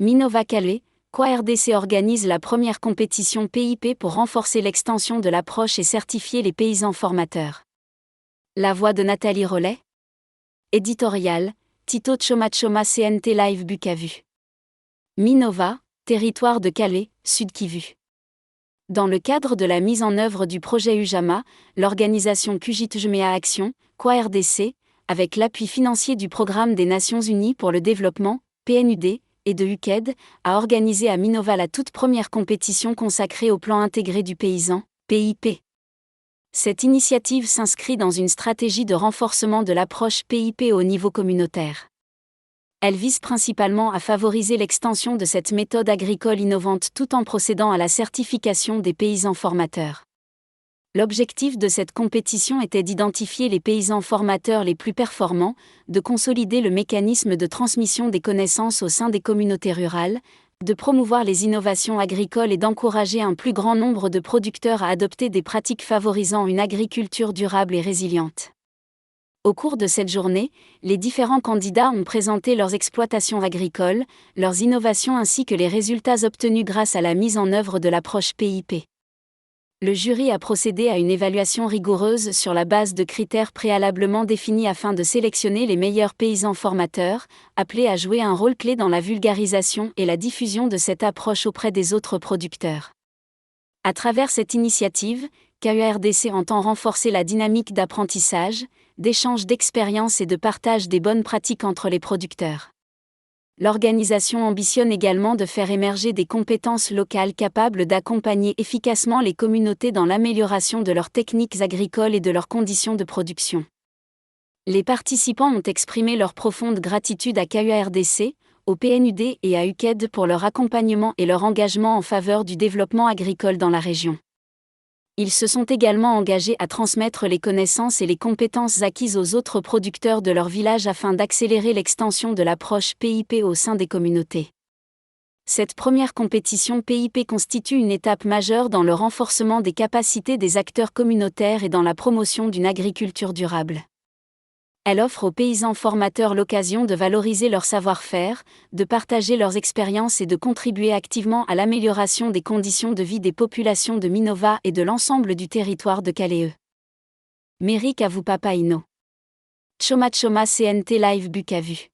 Minova Calais, KOA-RDC organise la première compétition PIP pour renforcer l'extension de l'approche et certifier les paysans formateurs. La voix de Nathalie Rollet. Éditorial, Tito Tchoma CNT Live Bukavu. Minova, territoire de Calais, Sud Kivu. Dans le cadre de la mise en œuvre du projet UJAMA, l'organisation Kujitjmea Action, KOA-RDC, avec l'appui financier du Programme des Nations Unies pour le Développement, PNUD, et de UKED, a organisé à Minova la toute première compétition consacrée au plan intégré du paysan, PIP. Cette initiative s'inscrit dans une stratégie de renforcement de l'approche PIP au niveau communautaire. Elle vise principalement à favoriser l'extension de cette méthode agricole innovante tout en procédant à la certification des paysans formateurs. L'objectif de cette compétition était d'identifier les paysans formateurs les plus performants, de consolider le mécanisme de transmission des connaissances au sein des communautés rurales, de promouvoir les innovations agricoles et d'encourager un plus grand nombre de producteurs à adopter des pratiques favorisant une agriculture durable et résiliente. Au cours de cette journée, les différents candidats ont présenté leurs exploitations agricoles, leurs innovations ainsi que les résultats obtenus grâce à la mise en œuvre de l'approche PIP. Le jury a procédé à une évaluation rigoureuse sur la base de critères préalablement définis afin de sélectionner les meilleurs paysans formateurs, appelés à jouer un rôle clé dans la vulgarisation et la diffusion de cette approche auprès des autres producteurs. À travers cette initiative, KOA-RDC entend renforcer la dynamique d'apprentissage, d'échange d'expériences et de partage des bonnes pratiques entre les producteurs. L'organisation ambitionne également de faire émerger des compétences locales capables d'accompagner efficacement les communautés dans l'amélioration de leurs techniques agricoles et de leurs conditions de production. Les participants ont exprimé leur profonde gratitude à KOA-RDC, au PNUD et à UKED pour leur accompagnement et leur engagement en faveur du développement agricole dans la région. Ils se sont également engagés à transmettre les connaissances et les compétences acquises aux autres producteurs de leur village afin d'accélérer l'extension de l'approche PIP au sein des communautés. Cette première compétition PIP constitue une étape majeure dans le renforcement des capacités des acteurs communautaires et dans la promotion d'une agriculture durable. Elle offre aux paysans formateurs l'occasion de valoriser leur savoir-faire, de partager leurs expériences et de contribuer activement à l'amélioration des conditions de vie des populations de Minova et de l'ensemble du territoire de Calais. Méric Avupapa Ino. Tchoma CNT Live Bukavu.